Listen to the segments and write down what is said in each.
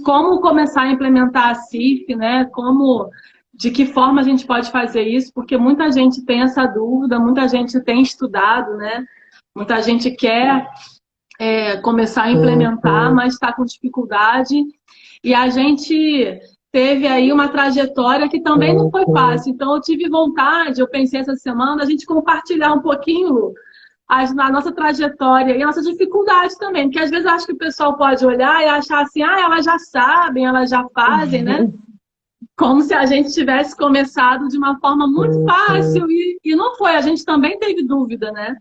como começar a implementar a CIF, né? De que forma a gente pode fazer isso, porque muita gente tem essa dúvida, muita gente tem estudado, né? Muita gente quer começar a implementar, mas está com dificuldade. E a gente teve aí uma trajetória que também não foi fácil. Então, eu tive vontade, eu pensei essa semana, a gente compartilhar um pouquinho, Lu, a nossa trajetória e a nossa dificuldade também. Porque às vezes eu acho que o pessoal pode olhar e achar assim, elas já sabem, elas já fazem, né? Como se a gente tivesse começado de uma forma muito fácil. E não foi, a gente também teve dúvida, né?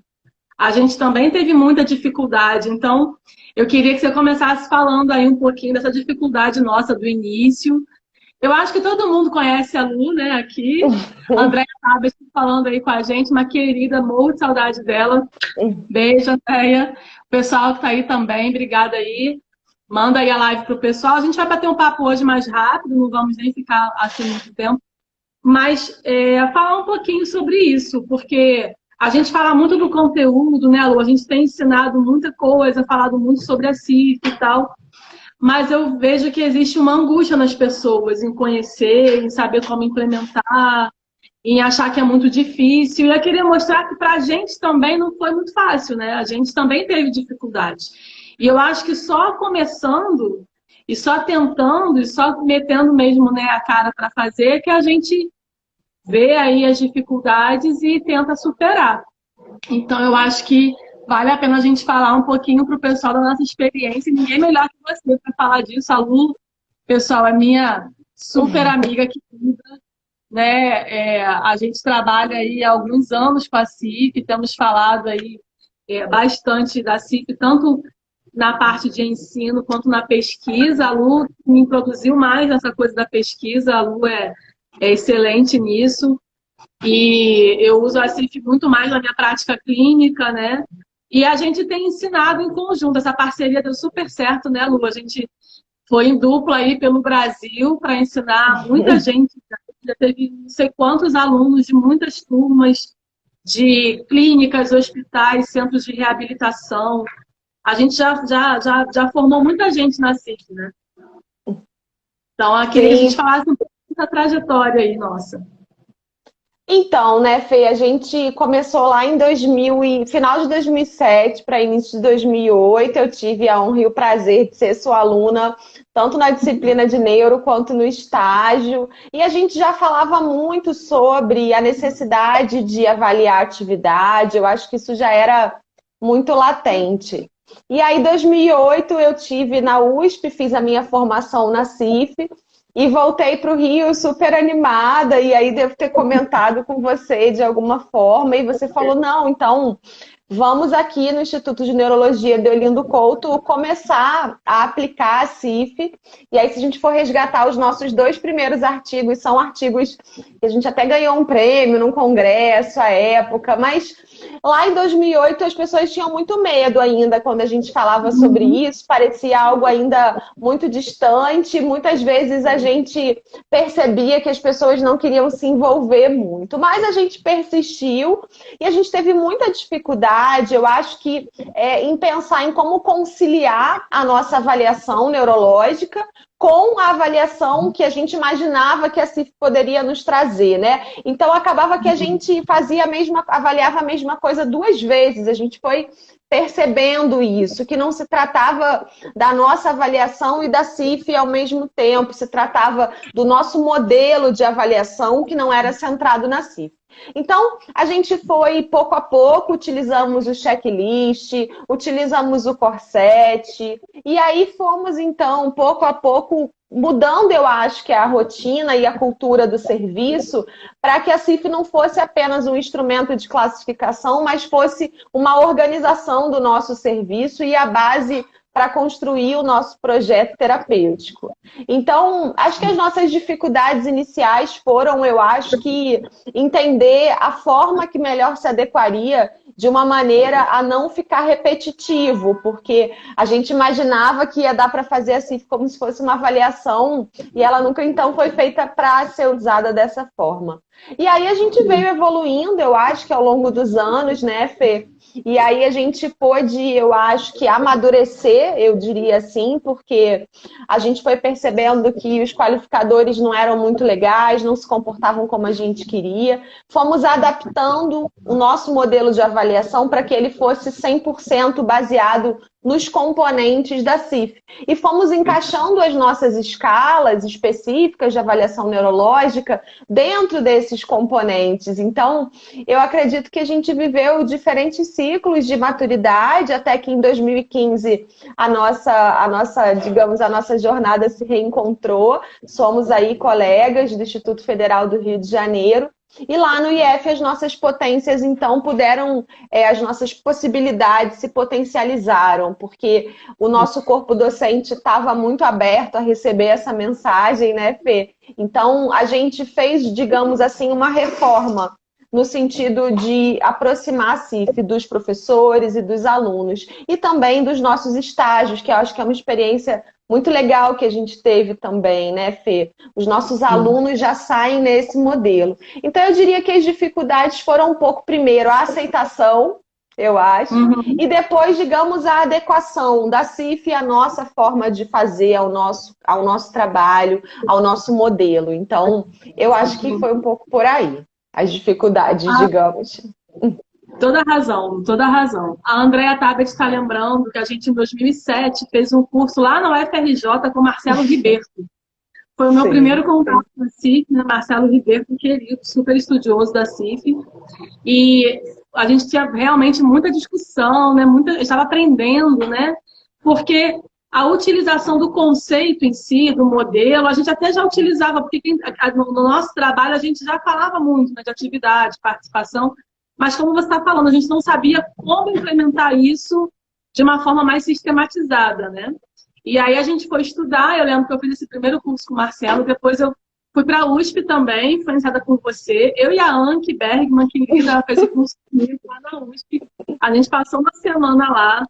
A gente também teve muita dificuldade. Então, eu queria que você começasse falando aí um pouquinho dessa dificuldade nossa do início. Eu acho que todo mundo conhece a Lu, né, aqui. A Andréia estava falando aí com a gente, uma querida, morro de saudade dela. Beijo, Andréia. O pessoal que está aí também, obrigada aí. Manda aí a live para o pessoal. A gente vai bater um papo hoje mais rápido, não vamos nem ficar assim muito tempo. Mas falar um pouquinho sobre isso, porque a gente fala muito do conteúdo, né, Lu? A gente tem ensinado muita coisa, falado muito sobre a CIF e tal, mas eu vejo que existe uma angústia nas pessoas em conhecer, em saber como implementar, em achar que é muito difícil. E eu queria mostrar que para a gente também não foi muito fácil, né? A gente também teve dificuldade. E eu acho que só começando, e só tentando, e só metendo mesmo, né, a cara para fazer, que a gente vê aí as dificuldades e tenta superar. Então, eu acho que vale a pena a gente falar um pouquinho para o pessoal da nossa experiência. E ninguém melhor que você para falar disso. A Lu, pessoal, é minha super amiga querida, né? A gente trabalha aí há alguns anos com a CIF, temos falado aí bastante da CIF, tanto na parte de ensino quanto na pesquisa. A Lu me introduziu mais nessa coisa da pesquisa. A Lu é excelente nisso. E eu uso a CIF muito mais na minha prática clínica, né? E a gente tem ensinado em conjunto. Essa parceria deu super certo, né, Lu? A gente foi em dupla aí pelo Brasil para ensinar muita gente. Já teve não sei quantos alunos de muitas turmas de clínicas, hospitais, centros de reabilitação. A gente já formou muita gente na CIF, né? Então, eu queria que a gente falasse um pouco dessa trajetória aí, nossa. Então, né, Fê, a gente começou lá em final de 2007 para início de 2008. Eu tive a honra e o prazer de ser sua aluna, tanto na disciplina de neuro quanto no estágio. E a gente já falava muito sobre a necessidade de avaliar a atividade. Eu acho que isso já era muito latente. E aí, em 2008, eu tive na USP, fiz a minha formação na CIF. E voltei para o Rio super animada, e aí devo ter comentado com você de alguma forma, e você falou, não, então vamos aqui no Instituto de Neurologia de Deolindo Couto começar a aplicar a CIF. E aí, se a gente for resgatar os nossos 2 primeiros artigos, são artigos que a gente até ganhou um prêmio num congresso à época, mas lá em 2008 as pessoas tinham muito medo ainda quando a gente falava sobre isso, parecia algo ainda muito distante, muitas vezes a gente percebia que as pessoas não queriam se envolver muito, mas a gente persistiu e a gente teve muita dificuldade, eu acho que em pensar em como conciliar a nossa avaliação neurológica com a avaliação que a gente imaginava que a CIF poderia nos trazer, né? Então, acabava que a gente avaliava a mesma coisa 2 vezes. A gente foi percebendo isso, que não se tratava da nossa avaliação e da CIF ao mesmo tempo, se tratava do nosso modelo de avaliação que não era centrado na CIF. Então, a gente foi pouco a pouco, utilizamos o checklist, utilizamos o corset, e aí fomos, então, pouco a pouco, mudando, eu acho, que a rotina e a cultura do serviço, para que a CIF não fosse apenas um instrumento de classificação, mas fosse uma organização do nosso serviço e a base para construir o nosso projeto terapêutico. Então, acho que as nossas dificuldades iniciais foram, eu acho que, entender a forma que melhor se adequaria de uma maneira a não ficar repetitivo, porque a gente imaginava que ia dar para fazer assim, como se fosse uma avaliação, e ela nunca então foi feita para ser usada dessa forma. E aí a gente veio evoluindo, eu acho que ao longo dos anos, né, Fê? E aí a gente pôde, eu acho que amadurecer, eu diria assim, porque a gente foi percebendo que os qualificadores não eram muito legais, não se comportavam como a gente queria. Fomos adaptando o nosso modelo de avaliação para que ele fosse 100% baseado nos componentes da CIF. E fomos encaixando as nossas escalas específicas de avaliação neurológica dentro desses componentes. Então, eu acredito que a gente viveu diferentes ciclos de maturidade, até que em 2015 a nossa, digamos, a nossa jornada se reencontrou. Somos aí colegas do Instituto Federal do Rio de Janeiro. E lá no IF as nossas potências, então, puderam, as nossas possibilidades se potencializaram, porque o nosso corpo docente estava muito aberto a receber essa mensagem, né, Fê? Então, a gente fez, digamos assim, uma reforma no sentido de aproximar a CIF dos professores e dos alunos, e também dos nossos estágios, que eu acho que é uma experiência muito legal que a gente teve também, né, Fê? Os nossos alunos já saem nesse modelo. Então, eu diria que as dificuldades foram um pouco, primeiro, a aceitação, eu acho, e depois, digamos, a adequação da CIF à nossa forma de fazer, ao nosso trabalho, ao nosso modelo. Então, eu acho que foi um pouco por aí, as dificuldades, digamos. Toda razão, toda razão. A Andrea Tabet está lembrando que a gente, em 2007, fez um curso lá na UFRJ com Marcelo Riberto. Foi o meu primeiro contato com a CIF, né? Marcelo Riberto, querido, super estudioso da CIF. E a gente tinha realmente muita discussão, né? Estava aprendendo, né? Porque a utilização do conceito em si, do modelo, a gente até já utilizava, porque no nosso trabalho a gente já falava muito, né, de atividade, participação. Mas como você está falando, a gente não sabia como implementar isso de uma forma mais sistematizada, né? E aí a gente foi estudar, eu lembro que eu fiz esse primeiro curso com o Marcelo, depois eu fui para a USP também, foi iniciada por você. Eu e a Anke Bergman, querida, fez o curso comigo lá na USP. A gente passou uma semana lá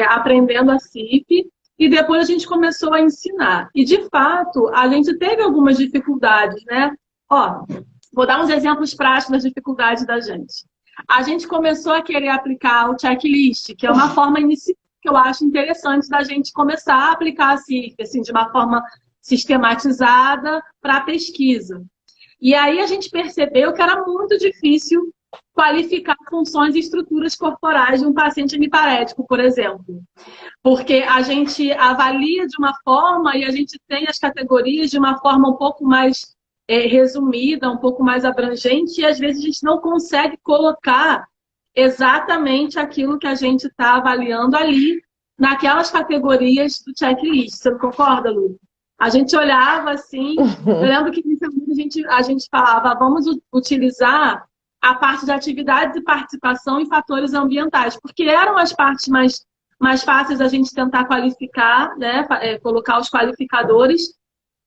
aprendendo a CIF e depois a gente começou a ensinar. E, de fato, a gente teve algumas dificuldades, né? Ó, vou dar uns exemplos práticos das dificuldades da gente. A gente começou a querer aplicar o checklist, que é uma forma inicial que eu acho interessante da gente começar a aplicar a CIF, assim, de uma forma sistematizada para a pesquisa. E aí a gente percebeu que era muito difícil qualificar funções e estruturas corporais de um paciente hemiparético, por exemplo. Porque a gente avalia de uma forma e a gente tem as categorias de uma forma um pouco mais resumida, um pouco mais abrangente, e às vezes a gente não consegue colocar exatamente aquilo que a gente está avaliando ali, naquelas categorias do checklist. Você não concorda, Lu? A gente olhava assim, eu lembro que inicialmente a gente falava, vamos utilizar a parte de atividades e participação em fatores ambientais, porque eram as partes mais fáceis da gente tentar qualificar, né, colocar os qualificadores,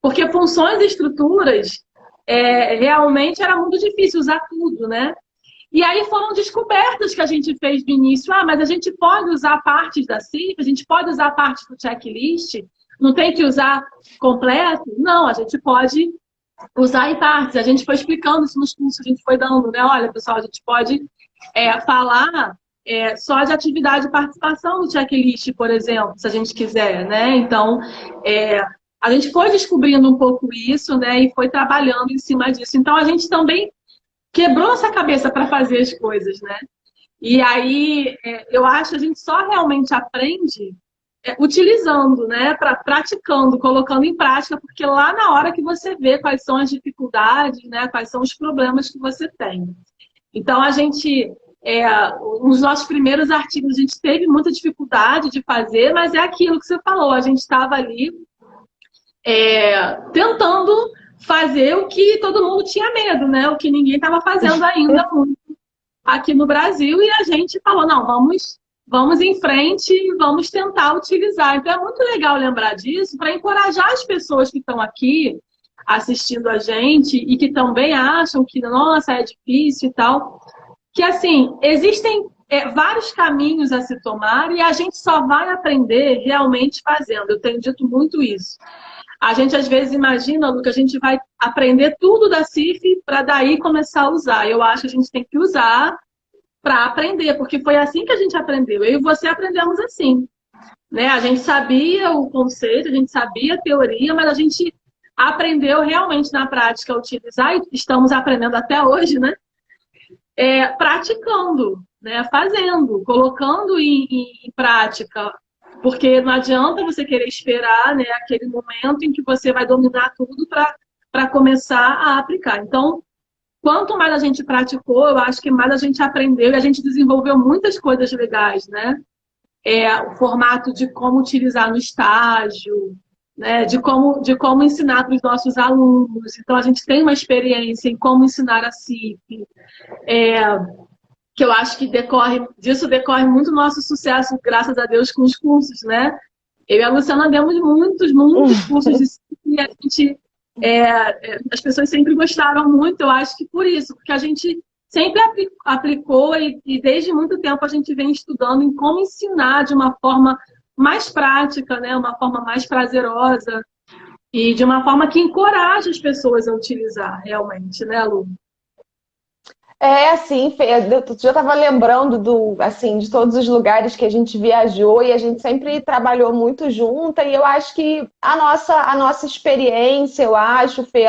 porque funções e estruturas realmente era muito difícil usar tudo, né? E aí foram descobertas que a gente fez no início. Mas a gente pode usar partes da CIF, a gente pode usar partes do checklist, não tem que usar completo? Não, a gente pode usar em partes. A gente foi explicando isso nos cursos, a gente foi dando, né? Olha, pessoal, a gente pode falar só de atividade e participação no checklist, por exemplo, se a gente quiser, né? Então, a gente foi descobrindo um pouco isso, né? E foi trabalhando em cima disso. Então, a gente também quebrou essa cabeça para fazer as coisas, né? E aí, eu acho que a gente só realmente aprende utilizando, né? Praticando, colocando em prática, porque lá na hora que você vê quais são as dificuldades, né? Quais são os problemas que você tem. Então, a gente, nos nossos primeiros artigos, a gente teve muita dificuldade de fazer, mas é aquilo que você falou, a gente estava ali tentando fazer o que todo mundo tinha medo, né? O que ninguém estava fazendo ainda muito aqui no Brasil. E a gente falou, não, vamos em frente e vamos tentar utilizar. Então é muito legal lembrar disso para encorajar as pessoas que estão aqui assistindo a gente e que também acham que, nossa, é difícil e tal. Que, assim, existem vários caminhos a se tomar e a gente só vai aprender realmente fazendo. Eu tenho dito muito isso. A gente às vezes imagina, Lu, que a gente vai aprender tudo da CIF para daí começar a usar. Eu acho que a gente tem que usar para aprender, porque foi assim que a gente aprendeu. Eu e você aprendemos assim, né? A gente sabia o conceito, a gente sabia a teoria, mas a gente aprendeu realmente na prática a utilizar, e estamos aprendendo até hoje, né? Praticando, né? Fazendo, colocando em prática. Porque não adianta você querer esperar, né, aquele momento em que você vai dominar tudo para começar a aplicar. Então, quanto mais a gente praticou, eu acho que mais a gente aprendeu e a gente desenvolveu muitas coisas legais, né? O formato de como utilizar no estágio, né? De como ensinar para os nossos alunos. Então, a gente tem uma experiência em como ensinar a CIF. Que eu acho que disso decorre muito o nosso sucesso, graças a Deus, com os cursos, né? Eu e a Luciana demos muitos cursos de CIF e a gente, as pessoas sempre gostaram muito, eu acho que por isso, porque a gente sempre aplicou e desde muito tempo a gente vem estudando em como ensinar de uma forma mais prática, né? Uma forma mais prazerosa e de uma forma que encoraje as pessoas a utilizar realmente, né, Lu? Assim, Fê, eu já estava lembrando assim, de todos os lugares que a gente viajou e a gente sempre trabalhou muito junta e eu acho que a nossa experiência, eu acho, Fê,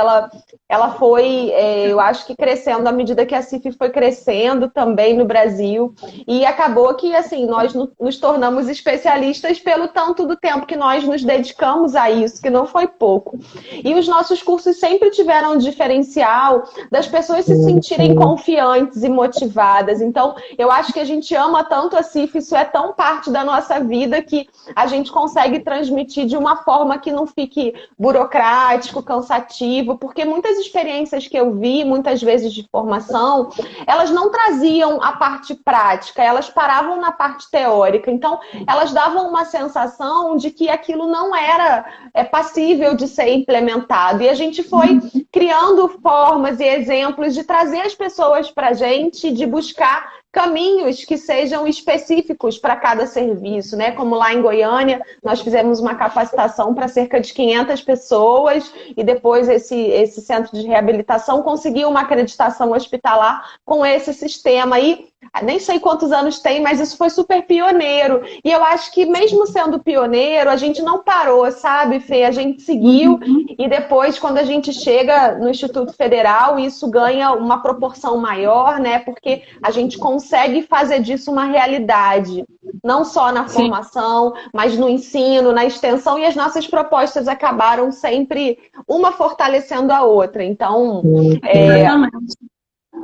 ela foi, eu acho que crescendo à medida que a CIF foi crescendo também no Brasil e acabou que, assim, nós nos tornamos especialistas pelo tanto do tempo que nós nos dedicamos a isso, que não foi pouco. E os nossos cursos sempre tiveram um diferencial das pessoas se sentirem confiantes e motivadas. Então, eu acho que a gente ama tanto a CIF, isso é tão parte da nossa vida que a gente consegue transmitir de uma forma que não fique burocrático, cansativo, porque muitas experiências que eu vi, muitas vezes de formação, elas não traziam a parte prática, elas paravam na parte teórica. Então, elas davam uma sensação de que aquilo não era passível de ser implementado. E a gente foi criando formas e exemplos de trazer as pessoas para a gente, de buscar caminhos que sejam específicos para cada serviço, né? Como lá em Goiânia, nós fizemos uma capacitação para cerca de 500 pessoas e depois esse centro de reabilitação conseguiu uma acreditação hospitalar com esse sistema aí. Nem sei quantos anos tem, mas isso foi super pioneiro. E eu acho que mesmo sendo pioneiro, a gente não parou, sabe, Fê? A gente seguiu e depois, quando a gente chega no Instituto Federal, isso ganha uma proporção maior, né? Porque a gente consegue fazer disso uma realidade. Não só na formação, mas no ensino, na extensão. E as nossas propostas acabaram sempre uma fortalecendo a outra. Então,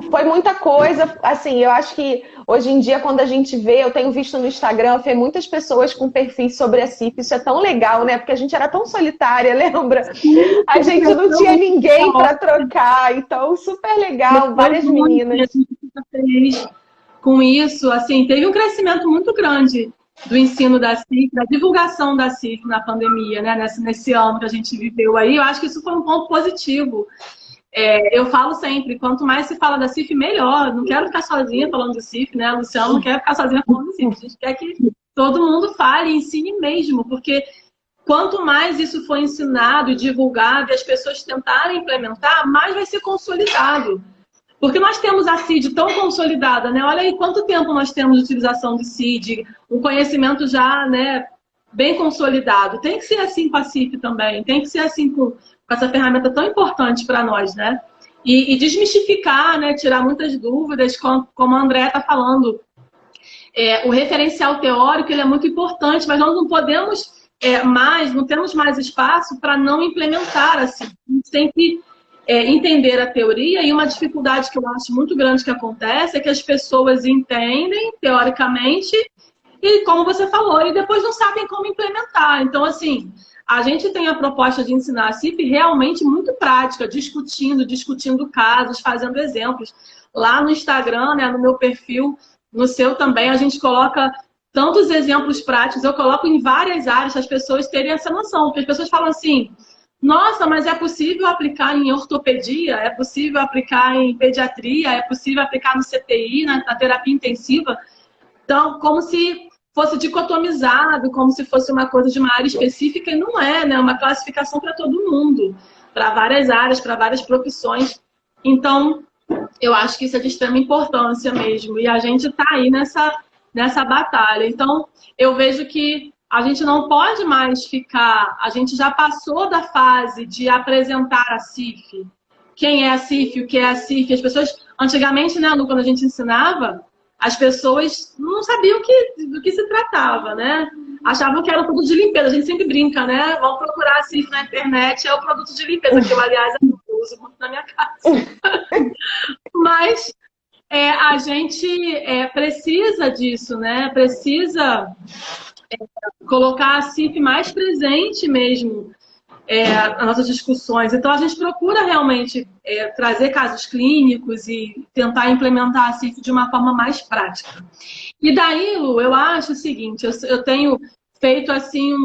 foi muita coisa, assim, eu acho que hoje em dia, quando a gente vê, eu tenho visto no Instagram, Fê, muitas pessoas com perfis sobre a CIF, isso é tão legal, né? Porque a gente era tão solitária, lembra? A gente não tinha ninguém para trocar, então super legal, várias meninas. Com isso, assim, teve um crescimento muito grande do ensino da CIF, da divulgação da CIF na pandemia, né? Nesse ano que a gente viveu aí, eu acho que isso foi um ponto positivo. Eu falo sempre, quanto mais se fala da CIF, melhor. Não quero ficar sozinha falando de CIF, né? A Luciana não quer ficar sozinha falando de CIF. A gente quer que todo mundo fale, ensine mesmo, porque quanto mais isso for ensinado e divulgado e as pessoas tentarem implementar, mais vai ser consolidado. Porque nós temos a CID tão consolidada, né? Olha aí quanto tempo nós temos de utilização de CID, um conhecimento já, né, bem consolidado. Tem que ser assim com a CIF também, tem que ser assim com essa ferramenta tão importante para nós, né? E desmistificar, né? Tirar muitas dúvidas, como a Andréa está falando. O referencial teórico ele é muito importante, mas nós não podemos não temos mais espaço para não implementar assim. A gente tem que entender a teoria, e uma dificuldade que eu acho muito grande que acontece é que as pessoas entendem teoricamente e, como você falou, e depois não sabem como implementar. Então, assim, a gente tem a proposta de ensinar a CIF realmente muito prática, discutindo casos, fazendo exemplos. Lá no Instagram, né, no meu perfil, no seu também, a gente coloca tantos exemplos práticos, eu coloco em várias áreas para as pessoas terem essa noção. Porque as pessoas falam assim, nossa, mas é possível aplicar em ortopedia, é possível aplicar em pediatria, é possível aplicar no CTI, na terapia intensiva. Então, como se fosse dicotomizado, como se fosse uma coisa de uma área específica, e não é, né? É uma classificação para todo mundo, para várias áreas, para várias profissões. Então, eu acho que isso é de extrema importância mesmo, e a gente está aí nessa batalha. Então, eu vejo que a gente não pode mais ficar... A gente já passou da fase de apresentar a CIF. Quem é a CIF, o que é a CIF. As pessoas, antigamente, né, quando a gente ensinava, as pessoas não sabiam do que se tratava, né? Achavam que era um produto de limpeza. A gente sempre brinca, né? Vamos procurar a CIF na internet, é o produto de limpeza, que eu, aliás, uso muito na minha casa. Mas a gente precisa disso, né? Precisa colocar a CIF mais presente mesmo nas nossas discussões. Então, a gente procura realmente trazer casos clínicos e tentar implementar a CIF de uma forma mais prática. E daí, Lu, eu acho o seguinte, eu tenho feito assim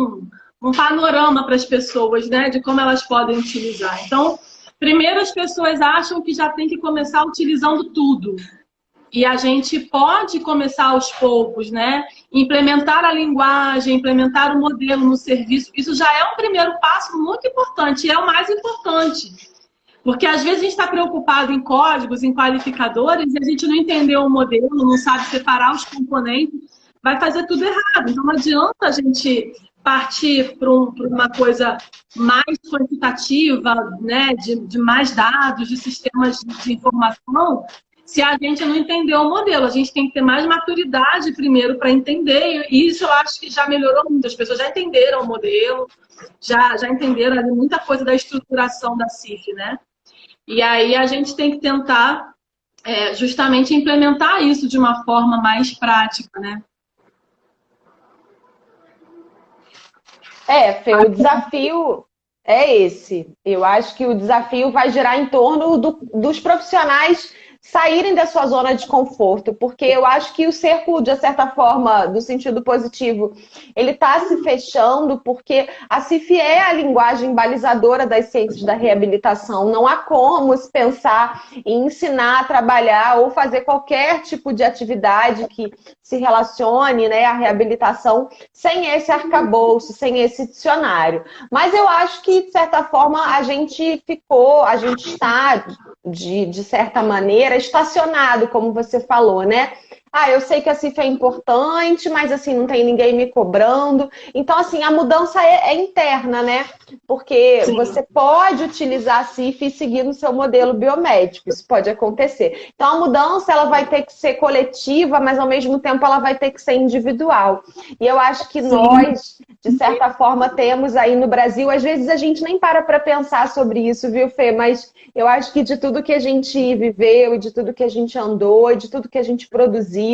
um panorama para as pessoas, né, de como elas podem utilizar. Então, primeiro as pessoas acham que já tem que começar utilizando tudo. E a gente pode começar aos poucos, né? Implementar a linguagem, implementar o modelo no serviço. Isso já é um primeiro passo muito importante, e é o mais importante. Porque às vezes a gente está preocupado em códigos, em qualificadores, e a gente não entendeu o modelo, não sabe separar os componentes, vai fazer tudo errado. Então não adianta a gente partir para uma coisa mais quantitativa, né? De mais dados, de sistemas de informação, se a gente não entendeu o modelo. A gente tem que ter mais maturidade primeiro para entender, e isso eu acho que já melhorou muito. As pessoas já entenderam o modelo, já entenderam ali muita coisa da estruturação da CIF, né? E aí a gente tem que tentar justamente implementar isso de uma forma mais prática, né? Fê, o desafio é esse. Eu acho que o desafio vai girar em torno dos profissionais saírem da sua zona de conforto, porque eu acho que o cerco, de certa forma, do sentido positivo, ele está se fechando, porque a CIF é a linguagem balizadora das ciências da reabilitação. Não há como se pensar em ensinar a trabalhar ou fazer qualquer tipo de atividade que se relacione, né, à reabilitação sem esse arcabouço, sem esse dicionário. Mas eu acho que, de certa forma, a gente está, de certa maneira, estacionado, como você falou, né? Eu sei que a CIF é importante, mas assim, não tem ninguém me cobrando. Então, assim, a mudança é interna, né? Porque Sim. Você pode utilizar a CIF e seguir no seu modelo biomédico. Isso pode acontecer. Então, a mudança, ela vai ter que ser coletiva, mas ao mesmo tempo ela vai ter que ser individual. E eu acho que Sim. nós, de certa forma, temos aí no Brasil, às vezes a gente nem para pensar sobre isso, viu, Fê? Mas eu acho que de tudo que a gente viveu, e de tudo que a gente andou, e de tudo que a gente produziu,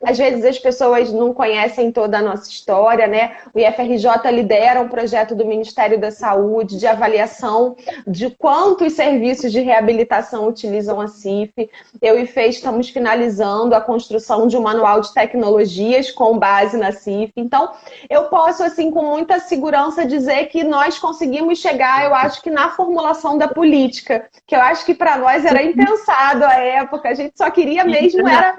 às vezes as pessoas não conhecem toda a nossa história, né? O IFRJ lidera um projeto do Ministério da Saúde de avaliação de quantos serviços de reabilitação utilizam a CIF. Eu e Fê estamos finalizando a construção de um manual de tecnologias com base na CIF. Então, eu posso, assim, com muita segurança dizer que nós conseguimos chegar, eu acho que na formulação da política, que eu acho que para nós era impensado à época, a gente só queria mesmo era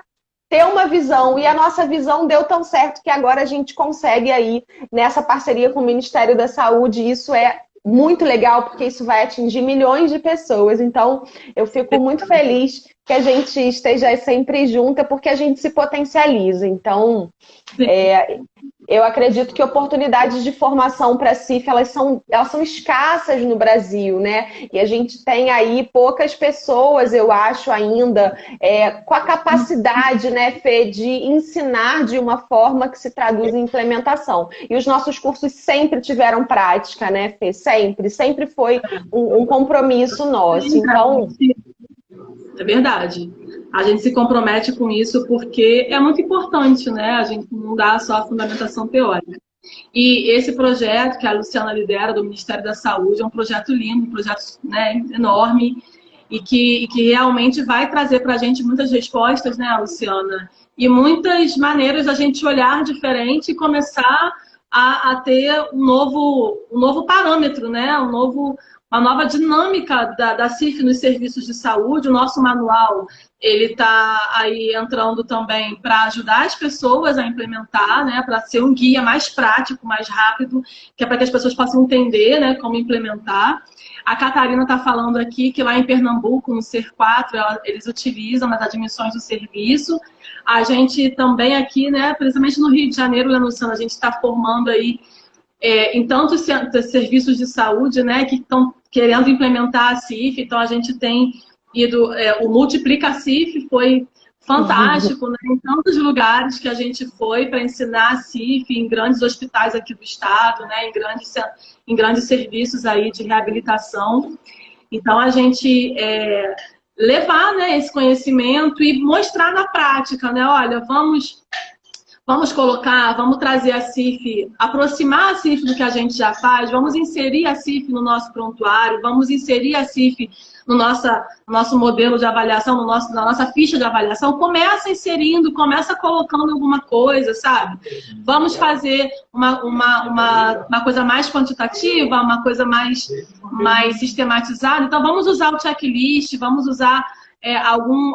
ter uma visão, e a nossa visão deu tão certo que agora a gente consegue aí, nessa parceria com o Ministério da Saúde, isso é muito legal, porque isso vai atingir milhões de pessoas. Então, eu fico muito feliz que a gente esteja sempre junta, porque a gente se potencializa. Então, eu acredito que oportunidades de formação para a CIF, elas são escassas no Brasil, né? E a gente tem aí poucas pessoas, eu acho, ainda, com a capacidade, né, Fê, de ensinar de uma forma que se traduz em implementação. E os nossos cursos sempre tiveram prática, né, Fê? Sempre foi um compromisso nosso. Então... É verdade. A gente se compromete com isso porque é muito importante, né? A gente não dá só a fundamentação teórica. E esse projeto que a Luciana lidera, do Ministério da Saúde, é um projeto lindo, um projeto, né, enorme, e que realmente vai trazer para a gente muitas respostas, né, Luciana? E muitas maneiras da gente olhar diferente e começar a ter um novo parâmetro, né? uma nova dinâmica da CIF nos serviços de saúde. O nosso manual, ele está aí entrando também para ajudar as pessoas a implementar, né, para ser um guia mais prático, mais rápido, que é para que as pessoas possam entender, né, como implementar. A Catarina está falando aqui que lá em Pernambuco, no SER 4, eles utilizam nas admissões do serviço. A gente também aqui, né, principalmente no Rio de Janeiro, né, Luciana, a gente está formando aí em tantos serviços de saúde, né, que estão querendo implementar a CIF. Então a gente tem ido, o Multiplica CIF foi fantástico, né, em tantos lugares que a gente foi para ensinar a CIF, em grandes hospitais aqui do estado, né, em grandes serviços aí de reabilitação. Então a gente levar, né, esse conhecimento e mostrar na prática, né, olha, vamos colocar, vamos trazer a CIF, aproximar a CIF do que a gente já faz, vamos inserir a CIF no nosso prontuário, vamos inserir a CIF no nosso modelo de avaliação, na nossa ficha de avaliação. Começa inserindo, começa colocando alguma coisa, sabe? Vamos fazer uma coisa mais quantitativa, uma coisa mais sistematizada. Então, vamos usar o checklist, vamos usar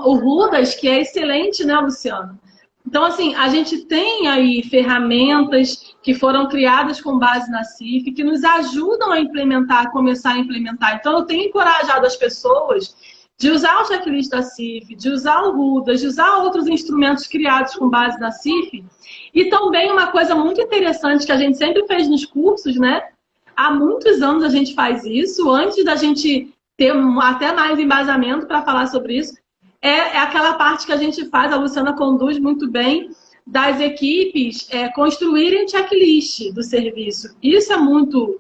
o RUDAS, que é excelente, né, Luciano? Então, assim, a gente tem aí ferramentas que foram criadas com base na CIF, que nos ajudam a implementar, a começar a implementar. Então, eu tenho encorajado as pessoas de usar o checklist da CIF, de usar o RUDAS, de usar outros instrumentos criados com base na CIF. E também uma coisa muito interessante que a gente sempre fez nos cursos, né? Há muitos anos a gente faz isso, antes da gente ter até mais embasamento para falar sobre isso. É aquela parte que a gente faz, a Luciana conduz muito bem, das equipes construírem checklist do serviço. Isso é muito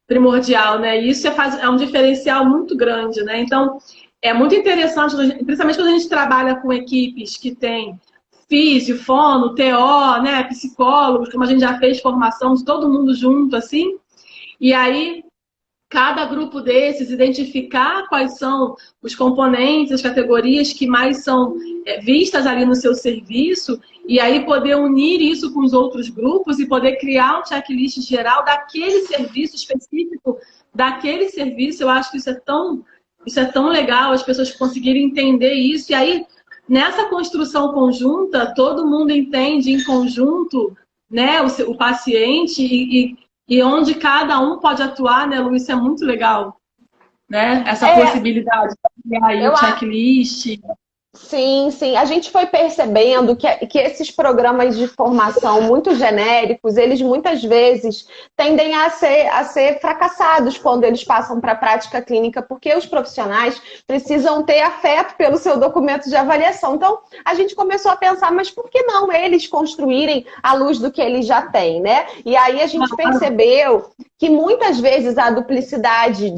primordial, né? Isso é um diferencial muito grande, né? Então, é muito interessante, principalmente quando a gente trabalha com equipes que têm físio, fono, TO, né, psicólogos, como a gente já fez formação de todo mundo junto, assim, e aí cada grupo desses identificar quais são os componentes, as categorias que mais são vistas ali no seu serviço, e aí poder unir isso com os outros grupos e poder criar um checklist geral daquele serviço específico, daquele serviço. Eu acho que isso é tão legal, as pessoas conseguirem entender isso. E aí, nessa construção conjunta, todo mundo entende em conjunto, né, o paciente e onde cada um pode atuar, né, Lu? Isso é muito legal, né? Essa possibilidade de criar aí o checklist. Sim, sim. A gente foi percebendo que esses programas de formação muito genéricos, eles muitas vezes tendem a ser fracassados quando eles passam para a prática clínica, porque os profissionais precisam ter afeto pelo seu documento de avaliação. Então, a gente começou a pensar, mas por que não eles construírem à luz do que eles já têm, né? E aí a gente percebeu que muitas vezes a duplicidade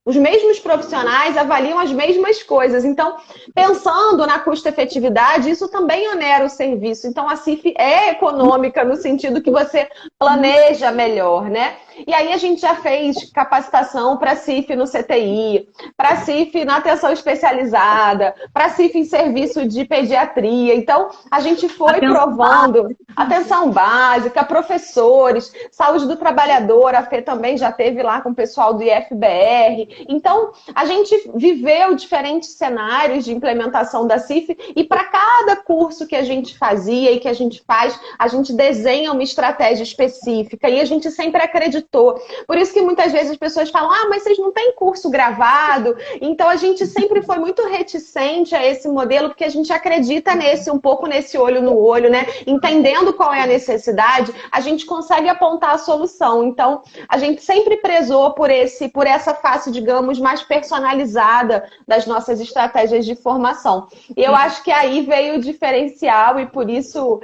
os mesmos profissionais avaliam as mesmas coisas. Então, pensando na custo-efetividade, isso também onera o serviço. Então, a CIF é econômica no sentido que você planeja melhor, né? E aí a gente já fez capacitação para CIF no CTI, para CIF na atenção especializada, para CIF em serviço de pediatria. Então, a gente foi provando atenção básica, professores, saúde do trabalhador, a Fê também já teve lá com o pessoal do IFBR. Então, a gente viveu diferentes cenários de implementação da CIF e para cada curso que a gente fazia e que a gente faz, a gente desenha uma estratégia específica e a gente sempre acreditou. Por isso que muitas vezes as pessoas falam, mas vocês não têm curso gravado. Então, a gente sempre foi muito reticente a esse modelo, porque a gente acredita um pouco nesse olho no olho, né? Entendendo qual é a necessidade, a gente consegue apontar a solução. Então, a gente sempre prezou por essa face, digamos, mais personalizada das nossas estratégias de formação. E eu acho que aí veio o diferencial e por isso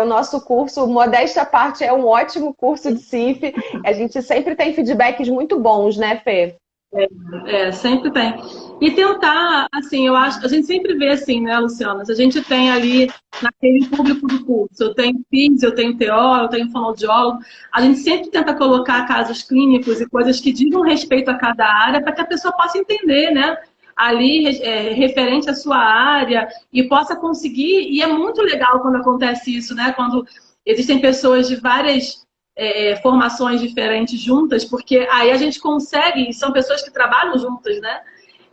o nosso curso, modéstia à parte, é um ótimo curso de CIF. A gente sempre tem feedbacks muito bons, né, Fê? Sempre tem. E tentar, assim, eu acho, a gente sempre vê assim, né, Luciana? A gente tem ali naquele público do curso, eu tenho físio, eu tenho TO, eu tenho fonoaudiólogo, a gente sempre tenta colocar casos clínicos e coisas que digam respeito a cada área para que a pessoa possa entender, né? Ali, referente à sua área e possa conseguir, e é muito legal quando acontece isso, né? Quando existem pessoas de várias formações diferentes juntas, porque aí a gente consegue, e são pessoas que trabalham juntas, né?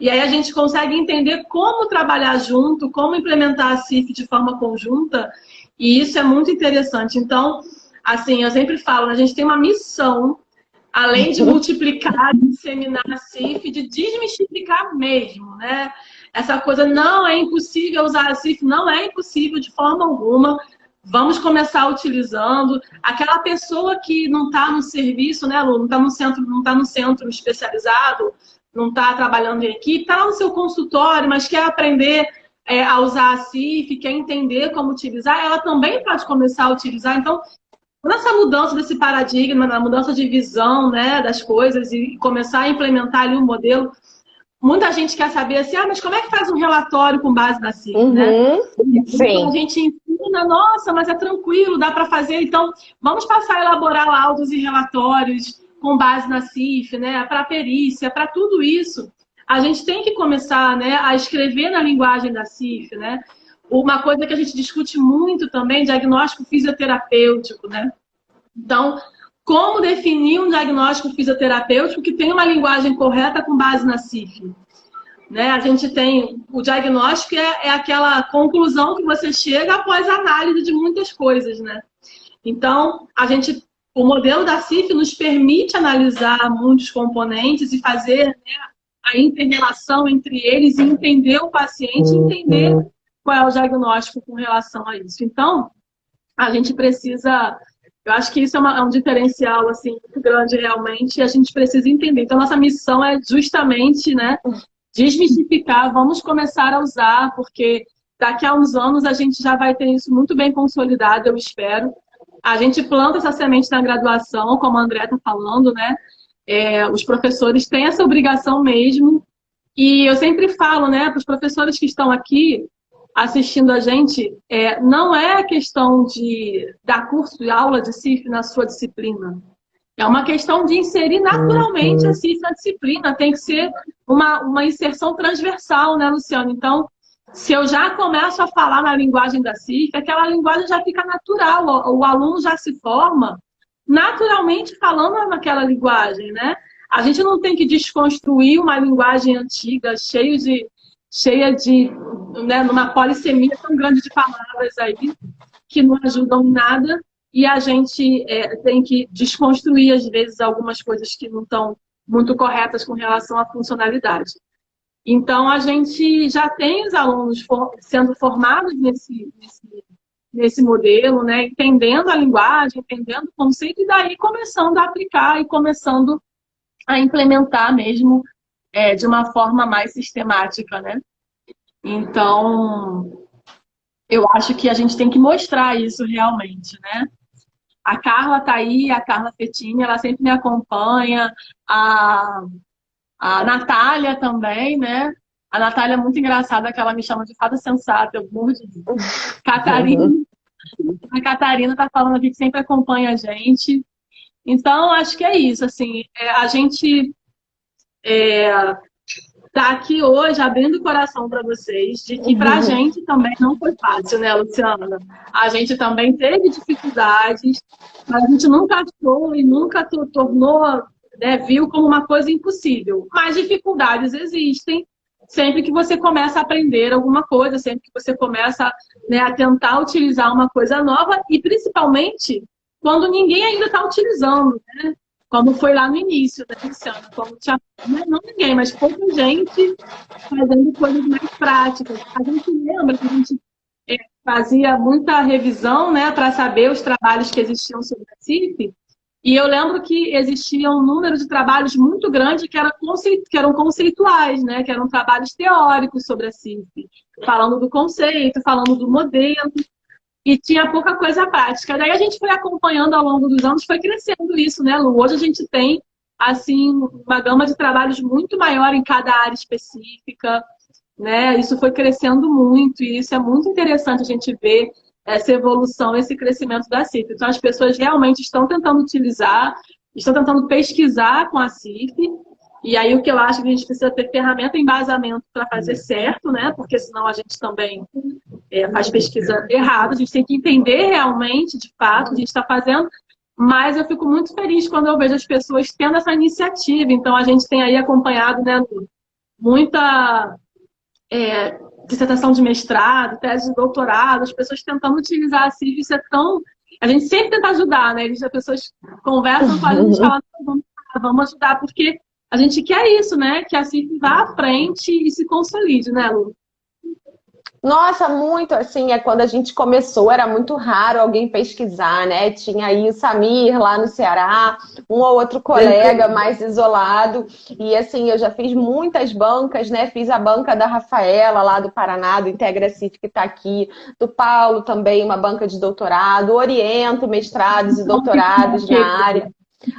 E aí a gente consegue entender como trabalhar junto, como implementar a CIF de forma conjunta, e isso é muito interessante. Então, assim, eu sempre falo, a gente tem uma missão, além de multiplicar, de disseminar a CIF, de desmistificar mesmo, né? Essa coisa, não é impossível usar a CIF, não é impossível de forma alguma. Vamos começar utilizando. Aquela pessoa que não está no serviço, né, Lu? Não está no centro, não está no centro especializado, não está trabalhando em equipe, está lá no seu consultório, mas quer aprender a usar a CIF, quer entender como utilizar, ela também pode começar a utilizar. Então, nessa mudança desse paradigma, na mudança de visão, né, das coisas e começar a implementar ali um modelo, muita gente quer saber assim, mas como é que faz um relatório com base na CIF, né? Sim. Então, a gente ensina, nossa, mas é tranquilo, dá para fazer. Então, vamos passar a elaborar laudos e relatórios com base na CIF, né? Para perícia, para tudo isso. A gente tem que começar, né, a escrever na linguagem da CIF, né? Uma coisa que a gente discute muito também, diagnóstico fisioterapêutico, né? Então, como definir um diagnóstico fisioterapêutico que tem uma linguagem correta com base na CIF? Né? A gente tem o diagnóstico, é aquela conclusão que você chega após a análise de muitas coisas, né? Então, o modelo da CIF nos permite analisar muitos componentes e fazer, né, a inter-relação entre eles e entender o paciente, entender qual é o diagnóstico com relação a isso. Então, a gente precisa... Eu acho que isso é um diferencial assim, muito grande realmente, e a gente precisa entender. Então, nossa missão é justamente, né, desmistificar, vamos começar a usar, porque daqui a uns anos a gente já vai ter isso muito bem consolidado, eu espero. A gente planta essa semente na graduação, como a André está falando, né? Os professores têm essa obrigação mesmo. E eu sempre falo, né, para os professores que estão aqui assistindo a gente, não é questão de dar curso de aula de CIF na sua disciplina. É uma questão de inserir naturalmente a CIF na disciplina. Tem que ser uma inserção transversal, né, Luciano? Então, se eu já começo a falar na linguagem da CIF, aquela linguagem já fica natural. O aluno já se forma naturalmente falando naquela linguagem, né? A gente não tem que desconstruir uma linguagem antiga, cheia de né, numa polissemia tão grande de palavras aí, que não ajudam em nada, e a gente tem que desconstruir, às vezes, algumas coisas que não estão muito corretas com relação à funcionalidade. Então, a gente já tem os alunos sendo formados nesse modelo, né, entendendo a linguagem, entendendo o conceito, e daí começando a aplicar e começando a implementar mesmo de uma forma mais sistemática, né? Então, eu acho que a gente tem que mostrar isso realmente, né? A Carla tá aí, a Carla Fettini, ela sempre me acompanha, a Natália também, né? A Natália é muito engraçada, que ela me chama de fada sensata, eu morro de rir. A Catarina tá falando aqui que sempre acompanha a gente. Então, acho que é isso, assim, a gente tá aqui hoje abrindo o coração para vocês, de que pra gente também não foi fácil, né, Luciana? A gente também teve dificuldades, mas a gente nunca achou e nunca tornou, né, viu como uma coisa impossível. Mas dificuldades existem sempre que você começa a aprender alguma coisa, sempre que você começa, né, a tentar utilizar uma coisa nova, e principalmente quando ninguém ainda está utilizando, né? Como foi lá no início, né, Luciana? Como tinha, não ninguém, mas pouca gente fazendo coisas mais práticas. A gente lembra que a gente fazia muita revisão, né, para saber os trabalhos que existiam sobre a CIF, e eu lembro que existia um número de trabalhos muito grande que eram conceituais, né, que eram trabalhos teóricos sobre a CIF, falando do conceito, falando do modelo, e tinha pouca coisa prática. Daí a gente foi acompanhando ao longo dos anos, foi crescendo isso, né, Lu? Hoje a gente tem, assim, uma gama de trabalhos muito maior em cada área específica, né? Isso foi crescendo muito, e isso é muito interessante a gente ver essa evolução, esse crescimento da CIF. Então as pessoas realmente estão tentando utilizar, estão tentando pesquisar com a CIF, e aí o que eu acho que a gente precisa ter ferramenta e embasamento para fazer certo, né? Porque senão a gente também faz pesquisa errada, a gente tem que entender realmente, de fato, o que a gente está fazendo, mas eu fico muito feliz quando eu vejo as pessoas tendo essa iniciativa. Então, a gente tem aí acompanhado, né, muita dissertação de mestrado, tese de doutorado, as pessoas tentando utilizar a CIF. Isso é tão... A gente sempre tenta ajudar, né? As pessoas conversam com a gente e falam, vamos ajudar, porque a gente quer isso, né? Que a CIF vá à frente e se consolide, né, Lu? Nossa, muito assim, quando a gente começou, era muito raro alguém pesquisar, né? Tinha aí o Samir lá no Ceará, um ou outro colega mais isolado. E assim, eu já fiz muitas bancas, né? Fiz a banca da Rafaela lá do Paraná, do Integra CIF que está aqui, do Paulo também, uma banca de doutorado, oriento mestrados e doutorados na área.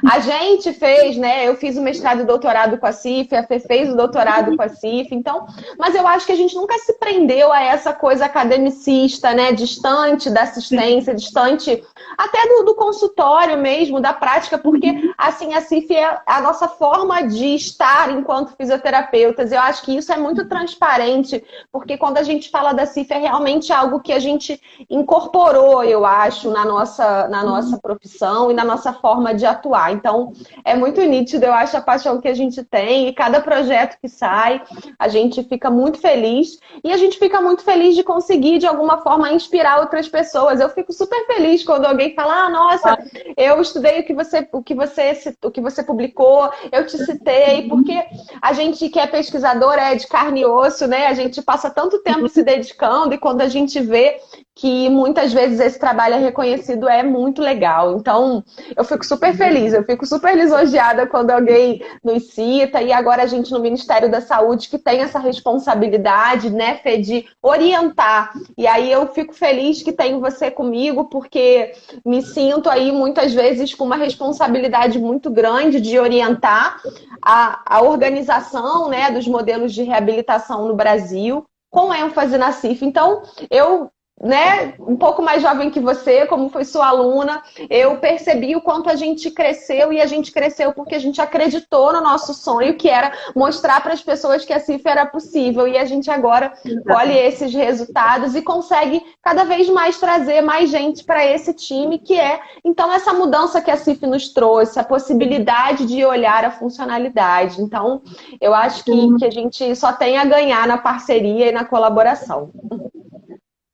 A gente fez, né? Eu fiz o mestrado e doutorado com a CIF, a Fê fez o doutorado com a CIF, então, mas eu acho que a gente nunca se prendeu a essa coisa academicista, né? Distante da assistência, distante até do consultório mesmo, da prática, porque assim, a CIF é a nossa forma de estar enquanto fisioterapeutas. Eu acho que isso é muito transparente, porque quando a gente fala da CIF é realmente algo que a gente incorporou, eu acho, na nossa profissão e na nossa forma de atuar. Então, é muito nítido, eu acho, a paixão que a gente tem, e cada projeto que sai, a gente fica muito feliz, e a gente fica muito feliz de conseguir, de alguma forma, inspirar outras pessoas. Eu fico super feliz quando alguém fala, nossa, eu estudei o que você publicou, eu te citei, porque a gente que é pesquisador é de carne e osso, né? A gente passa tanto tempo se dedicando, e quando a gente vê que muitas vezes esse trabalho é reconhecido, é muito legal. Então, eu fico super feliz, eu fico super lisonjeada quando alguém nos cita, e agora a gente no Ministério da Saúde que tem essa responsabilidade, né, Fê, de orientar. E aí eu fico feliz que tenho você comigo, porque me sinto aí muitas vezes com uma responsabilidade muito grande de orientar a organização, né, dos modelos de reabilitação no Brasil, com ênfase na CIF. Então, eu, né, um pouco mais jovem que você, como foi sua aluna, eu percebi o quanto a gente cresceu, e a gente cresceu porque a gente acreditou no nosso sonho, que era mostrar para as pessoas que a CIF era possível, e a gente agora colhe esses resultados e consegue cada vez mais trazer mais gente para esse time, que é, então, essa mudança que a CIF nos trouxe, a possibilidade de olhar a funcionalidade. Então, eu acho que a gente só tem a ganhar na parceria e na colaboração.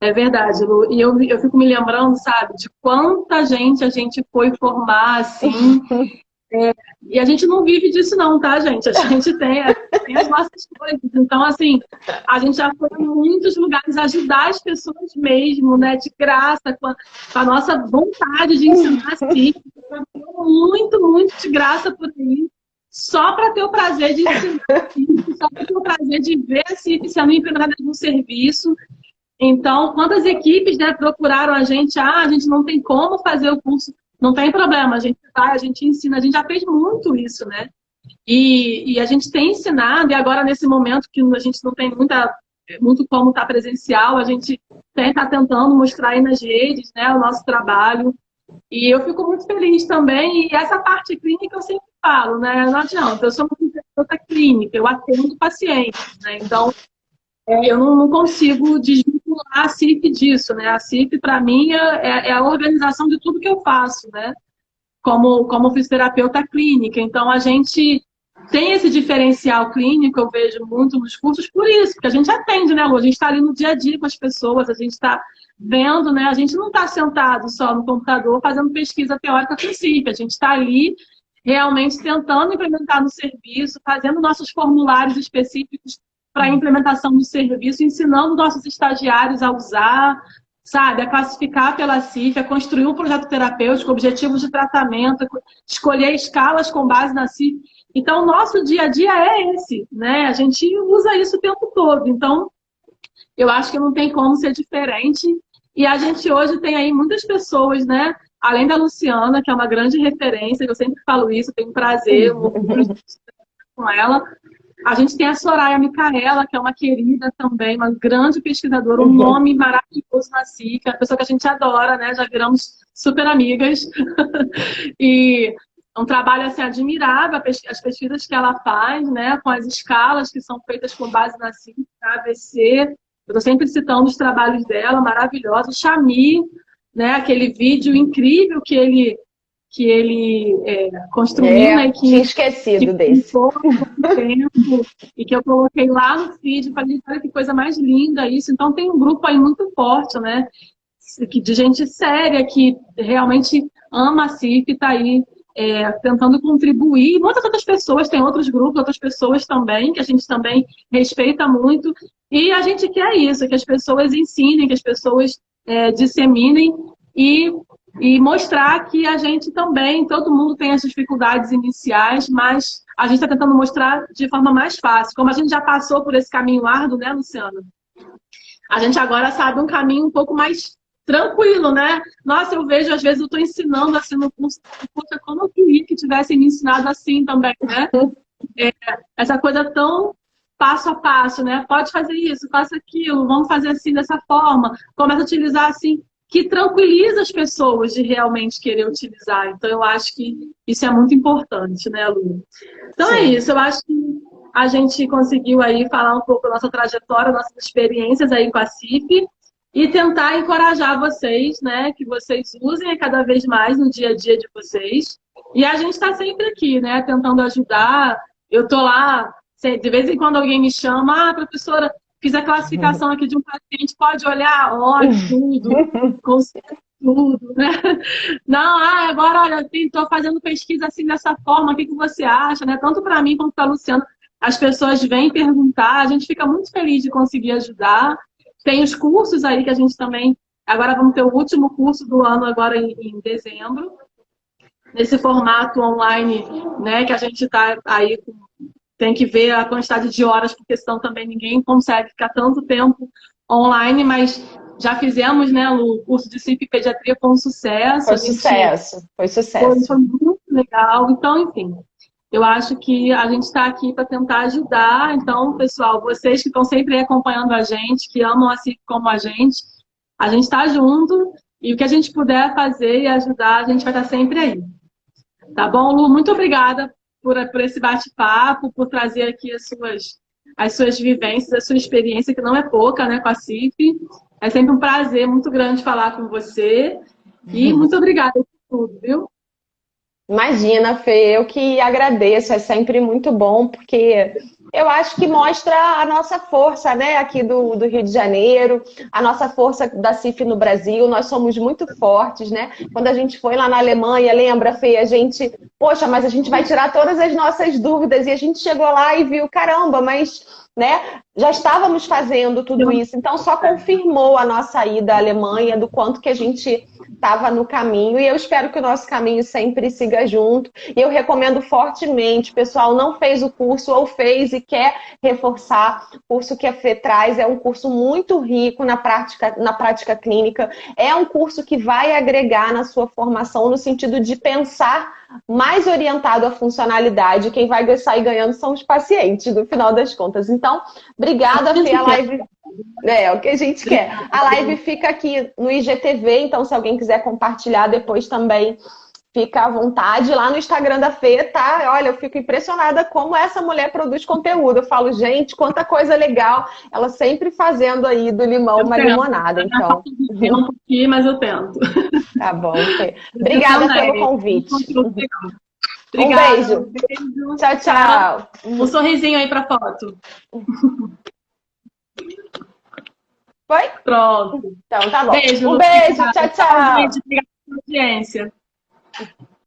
É verdade, Lu. E eu fico me lembrando, sabe, de quanta gente a gente foi formar, assim. E a gente não vive disso não, tá, gente? A gente tem as nossas coisas. Então, assim, a gente já foi em muitos lugares ajudar as pessoas mesmo, né? De graça, com a nossa vontade de ensinar assim. Muito, muito de graça por aí. Só para ter o prazer de ensinar assim, só para ter o prazer de ver a CIF sendo implementada no serviço. Então, quantas equipes, né, procuraram a gente não tem como fazer o curso, não tem problema, a gente vai, a gente ensina, a gente já fez muito isso, né? E a gente tem ensinado, e agora nesse momento que a gente não tem muito como estar presencial, a gente está tentando mostrar aí nas redes, né, o nosso trabalho. E eu fico muito feliz também, e essa parte clínica eu sempre falo, né? Não adianta, eu sou uma terapeuta clínica, eu atendo pacientes, né? Então, eu não consigo desvincular a CIF disso, né? A CIF, para mim, é a organização de tudo que eu faço, né? Como fisioterapeuta clínica. Então, a gente tem esse diferencial clínico, eu vejo muito nos cursos, por isso, porque a gente atende, né, Lu? A gente está ali no dia a dia com as pessoas, a gente está vendo, né? A gente não está sentado só no computador fazendo pesquisa teórica com CIF, a gente está ali realmente tentando implementar no serviço, fazendo nossos formulários específicos para a implementação do serviço, ensinando nossos estagiários a usar, sabe, a classificar pela CIF, a construir um projeto terapêutico, objetivos de tratamento, escolher escalas com base na CIF. Então, o nosso dia a dia é esse, né? A gente usa isso o tempo todo. Então, eu acho que não tem como ser diferente. E a gente hoje tem aí muitas pessoas, né? Além da Luciana, que é uma grande referência, eu sempre falo isso, tenho um prazer, um orgulho com ela. A gente tem a Soraya Micaela, que é uma querida também, uma grande pesquisadora, um nome maravilhoso na CIF, é uma pessoa que a gente adora, né? Já viramos super amigas. E é um trabalho assim, admirável, as pesquisas que ela faz, né? Com as escalas que são feitas com base na CIF, na AVC. Eu estou sempre citando os trabalhos dela, maravilhosos. Xami, né? Aquele vídeo incrível que ele que ele construiu, né? Que tinha esquecido desse. Tempo, e que eu coloquei lá no feed, falei, olha que coisa mais linda isso. Então tem um grupo aí muito forte, né? De gente séria que realmente ama a CIF e está aí tentando contribuir. Muitas outras pessoas, tem outros grupos, outras pessoas também, que a gente também respeita muito. E a gente quer isso, que as pessoas ensinem, que as pessoas disseminem e mostrar que a gente também, todo mundo tem as dificuldades iniciais, mas a gente está tentando mostrar de forma mais fácil. Como a gente já passou por esse caminho árduo, né, Luciana? A gente agora sabe um caminho um pouco mais tranquilo, né? Nossa, eu vejo, às vezes, eu estou ensinando assim no curso, poxa, como eu queria que tivessem me ensinado assim também, né? Essa coisa tão passo a passo, né? Pode fazer isso, faça aquilo, vamos fazer assim, dessa forma. Começa a utilizar assim, que tranquiliza as pessoas de realmente querer utilizar. Então, eu acho que isso é muito importante, né, Lu? Então, Sim. é isso. Eu acho que a gente conseguiu aí falar um pouco da nossa trajetória, nossas experiências aí com a CIF e tentar encorajar vocês, né, que vocês usem cada vez mais no dia a dia de vocês. E a gente está sempre aqui, né, tentando ajudar. Eu estou lá, de vez em quando alguém me chama, professora, fiz a classificação aqui de um paciente, pode olhar? Olha, tudo, consigo tudo, né? Não, agora, olha, estou fazendo pesquisa assim dessa forma, o que você acha, né? Tanto para mim quanto para a Luciana, as pessoas vêm perguntar, a gente fica muito feliz de conseguir ajudar. Tem os cursos aí que a gente também, agora vamos ter o último curso do ano agora em dezembro, nesse formato online, né, que a gente está aí com. Tem que ver a quantidade de horas, porque senão também ninguém consegue ficar tanto tempo online, mas já fizemos, né, o curso de CIF e Pediatria com sucesso. Foi sucesso. Foi muito legal. Então, enfim, eu acho que a gente está aqui para tentar ajudar. Então, pessoal, vocês que estão sempre acompanhando a gente, que amam a CIF como a gente está junto e o que a gente puder fazer e ajudar, a gente vai estar sempre aí. Tá bom, Lu? Muito obrigada por esse bate-papo, por trazer aqui as suas vivências, a sua experiência, que não é pouca, né, com a CIF. É sempre um prazer muito grande falar com você. E muito obrigada por tudo, viu? Imagina, Fê, eu que agradeço. É sempre muito bom, porque eu acho que mostra a nossa força, né, aqui do Rio de Janeiro, a nossa força da CIF no Brasil. Nós somos muito fortes, né? Quando a gente foi lá na Alemanha, lembra, Fê, a gente, poxa, mas a gente vai tirar todas as nossas dúvidas, e a gente chegou lá e viu, caramba, mas, né, já estávamos fazendo tudo isso, então só confirmou a nossa ida à Alemanha, do quanto que a gente estava no caminho, e eu espero que o nosso caminho sempre siga junto. E eu recomendo fortemente, pessoal, não fez o curso ou fez e quer reforçar, o curso que a Fê traz é um curso muito rico na prática clínica, é um curso que vai agregar na sua formação no sentido de pensar mais orientado à funcionalidade. Quem vai sair ganhando são os pacientes, no final das contas. Então, obrigada, Fê, a live... É o que a gente quer. A live fica aqui no IGTV, então se alguém quiser compartilhar depois também, fica à vontade. Lá no Instagram da Fê, tá? Olha, eu fico impressionada como essa mulher produz conteúdo. Eu falo, gente, quanta coisa legal. Ela sempre fazendo aí do limão uma limonada, então. Eu não aqui, mas eu tento. Tá bom, Fê. Obrigada pelo convite. Obrigada. Um beijo. Tchau, tchau. Um sorrisinho aí pra foto. Foi? Pronto. Então, tá bom. Beijo. Um beijo. Tchau, tchau. Gente, obrigada pela audiência.